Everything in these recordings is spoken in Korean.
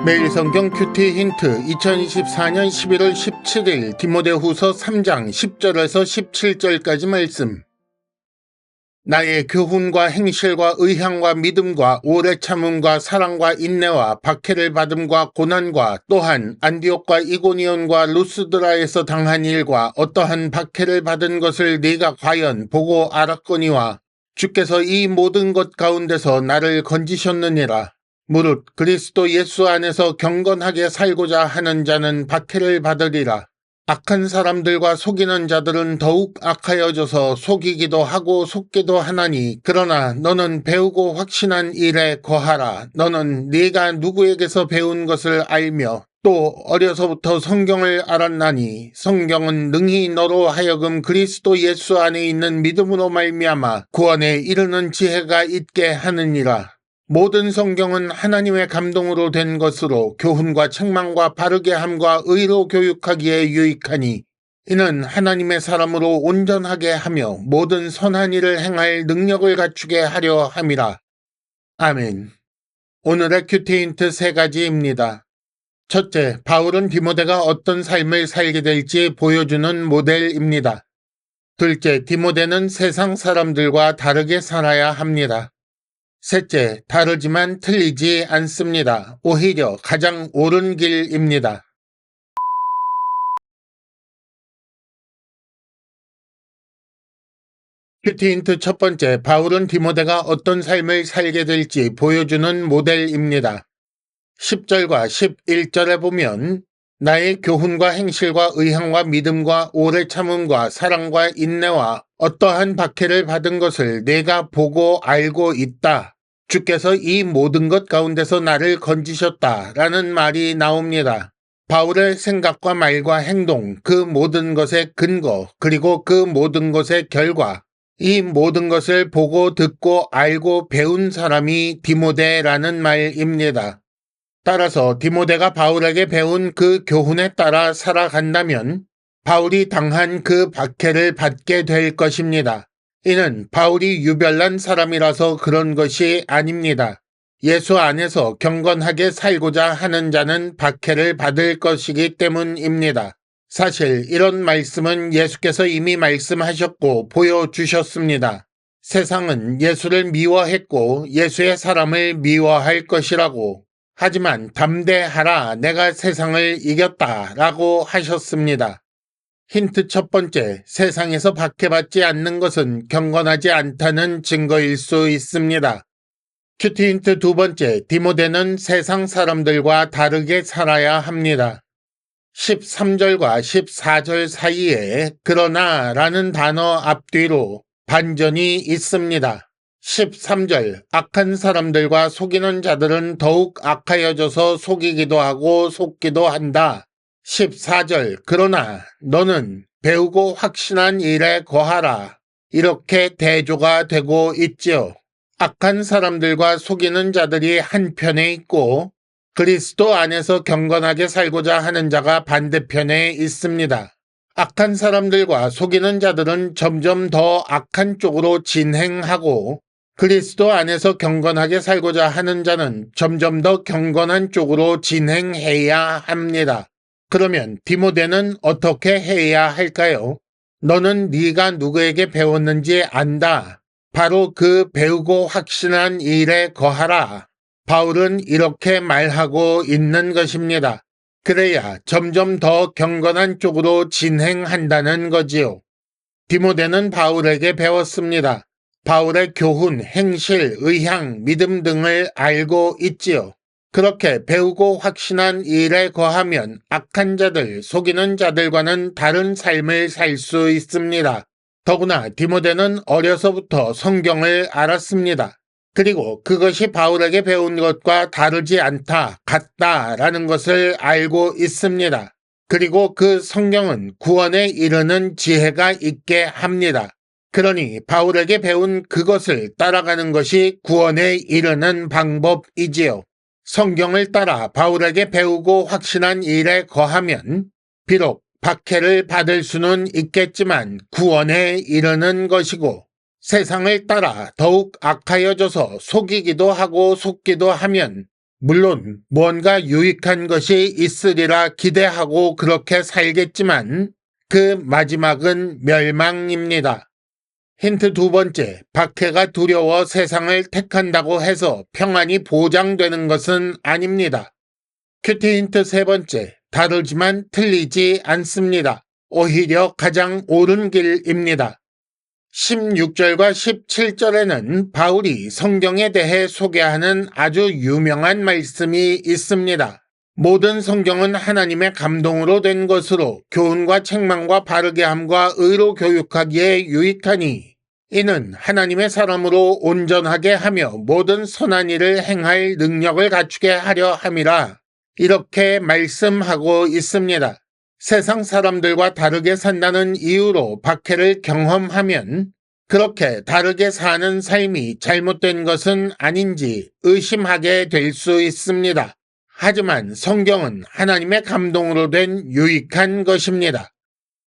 매일 성경 큐티 힌트 2024년 11월 17일 디모데후서 3장 10절에서 17절까지 말씀. 나의 교훈과 행실과 의향과 믿음과 오래 참음과 사랑과 인내와 박해를 받음과 고난과 또한 안디옥과 이고니온과 루스드라에서 당한 일과 어떠한 박해를 받은 것을 네가 과연 보고 알았거니와 주께서 이 모든 것 가운데서 나를 건지셨느니라. 무릇 그리스도 예수 안에서 경건하게 살고자 하는 자는 박해를 받으리라. 악한 사람들과 속이는 자들은 더욱 악하여져서 속이기도 하고 속기도 하나니 그러나 너는 배우고 확신한 일에 거하라. 너는 네가 누구에게서 배운 것을 알며 또 어려서부터 성경을 알았나니 성경은 능히 너로 하여금 그리스도 예수 안에 있는 믿음으로 말미암아 구원에 이르는 지혜가 있게 하느니라. 모든 성경은 하나님의 감동으로 된 것으로 교훈과 책망과 바르게 함과 의로 교육하기에 유익하니 이는 하나님의 사람으로 온전하게 하며 모든 선한 일을 행할 능력을 갖추게 하려 함이라. 아멘. 오늘의 큐티 힌트 3가지입니다. 첫째, 바울은 디모데가 어떤 삶을 살게 될지 보여주는 모델입니다. 둘째, 디모데는 세상 사람들과 다르게 살아야 합니다. 셋째, 다르지만 틀리지 않습니다. 오히려 가장 옳은 길입니다. 큐티 힌트 첫 번째, 바울은 디모데가 어떤 삶을 살게 될지 보여주는 모델입니다. 10절과 11절에 보면 나의 교훈과 행실과 의향과 믿음과 오래 참음과 사랑과 인내와 어떠한 박해를 받은 것을 내가 보고 알고 있다. 주께서 이 모든 것 가운데서 나를 건지셨다. 라는 말이 나옵니다. 바울의 생각과 말과 행동, 그 모든 것의 근거, 그리고 그 모든 것의 결과, 이 모든 것을 보고 듣고 알고 배운 사람이 디모데라는 말입니다. 따라서 디모데가 바울에게 배운 그 교훈에 따라 살아간다면 바울이 당한 그 박해를 받게 될 것입니다. 이는 바울이 유별난 사람이라서 그런 것이 아닙니다. 예수 안에서 경건하게 살고자 하는 자는 박해를 받을 것이기 때문입니다. 사실 이런 말씀은 예수께서 이미 말씀하셨고 보여주셨습니다. 세상은 예수를 미워했고 예수의 사람을 미워할 것이라고. 하지만 담대하라, 내가 세상을 이겼다 라고 하셨습니다. 힌트 첫 번째, 세상에서 박해받지 않는 것은 경건하지 않다는 증거일 수 있습니다. 큐티 힌트 두 번째, 디모데는 세상 사람들과 다르게 살아야 합니다. 13절과 14절 사이에 그러나 라는 단어 앞뒤로 반전이 있습니다. 13절, 악한 사람들과 속이는 자들은 더욱 악하여져서 속이기도 하고 속기도 한다. 14절, 그러나 너는 배우고 확신한 일에 거하라. 이렇게 대조가 되고 있지요. 악한 사람들과 속이는 자들이 한편에 있고 그리스도 안에서 경건하게 살고자 하는 자가 반대편에 있습니다. 악한 사람들과 속이는 자들은 점점 더 악한 쪽으로 진행하고 그리스도 안에서 경건하게 살고자 하는 자는 점점 더 경건한 쪽으로 진행해야 합니다. 그러면 디모데는 어떻게 해야 할까요? 너는 네가 누구에게 배웠는지 안다. 바로 그 배우고 확신한 일에 거하라. 바울은 이렇게 말하고 있는 것입니다. 그래야 점점 더 경건한 쪽으로 진행한다는 거지요. 디모데는 바울에게 배웠습니다. 바울의 교훈, 행실, 의향, 믿음 등을 알고 있지요. 그렇게 배우고 확신한 일에 거하면 악한 자들, 속이는 자들과는 다른 삶을 살 수 있습니다. 더구나 디모데는 어려서부터 성경을 알았습니다. 그리고 그것이 바울에게 배운 것과 다르지 않다, 같다라는 것을 알고 있습니다. 그리고 그 성경은 구원에 이르는 지혜가 있게 합니다. 그러니 바울에게 배운 그것을 따라가는 것이 구원에 이르는 방법이지요. 성경을 따라 바울에게 배우고 확신한 일에 거하면 비록 박해를 받을 수는 있겠지만 구원에 이르는 것이고 세상을 따라 더욱 악하여져서 속이기도 하고 속기도 하면 물론 무언가 유익한 것이 있으리라 기대하고 그렇게 살겠지만 그 마지막은 멸망입니다. 힌트 두 번째, 박해가 두려워 세상을 택한다고 해서 평안이 보장되는 것은 아닙니다. 큐티 힌트 세 번째, 다르지만 틀리지 않습니다. 오히려 가장 옳은 길입니다. 16절과 17절에는 바울이 성경에 대해 소개하는 아주 유명한 말씀이 있습니다. 모든 성경은 하나님의 감동으로 된 것으로 교훈과 책망과 바르게 함과 의로 교육하기에 유익하니 이는 하나님의 사람으로 온전하게 하며 모든 선한 일을 행할 능력을 갖추게 하려 함이라 이렇게 말씀하고 있습니다. 세상 사람들과 다르게 산다는 이유로 박해를 경험하면 그렇게 다르게 사는 삶이 잘못된 것은 아닌지 의심하게 될 수 있습니다. 하지만 성경은 하나님의 감동으로 된 유익한 것입니다.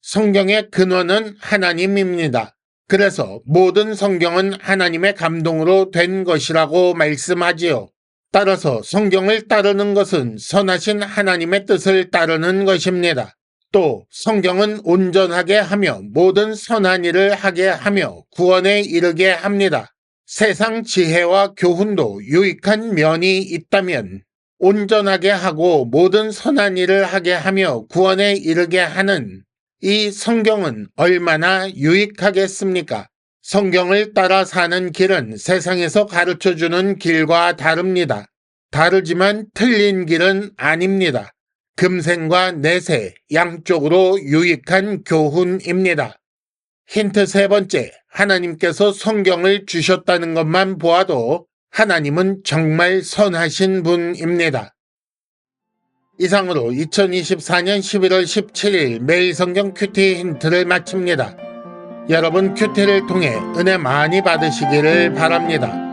성경의 근원은 하나님입니다. 그래서 모든 성경은 하나님의 감동으로 된 것이라고 말씀하지요. 따라서 성경을 따르는 것은 선하신 하나님의 뜻을 따르는 것입니다. 또 성경은 온전하게 하며 모든 선한 일을 하게 하며 구원에 이르게 합니다. 세상 지혜와 교훈도 유익한 면이 있다면 온전하게 하고 모든 선한 일을 하게 하며 구원에 이르게 하는 이 성경은 얼마나 유익하겠습니까? 성경을 따라 사는 길은 세상에서 가르쳐주는 길과 다릅니다. 다르지만 틀린 길은 아닙니다. 금생과 내세 양쪽으로 유익한 교훈입니다. 힌트 세 번째, 하나님께서 성경을 주셨다는 것만 보아도 하나님은 정말 선하신 분입니다. 이상으로 2024년 11월 17일 매일 성경 큐티 힌트를 마칩니다. 여러분 큐티를 통해 은혜 많이 받으시기를 바랍니다.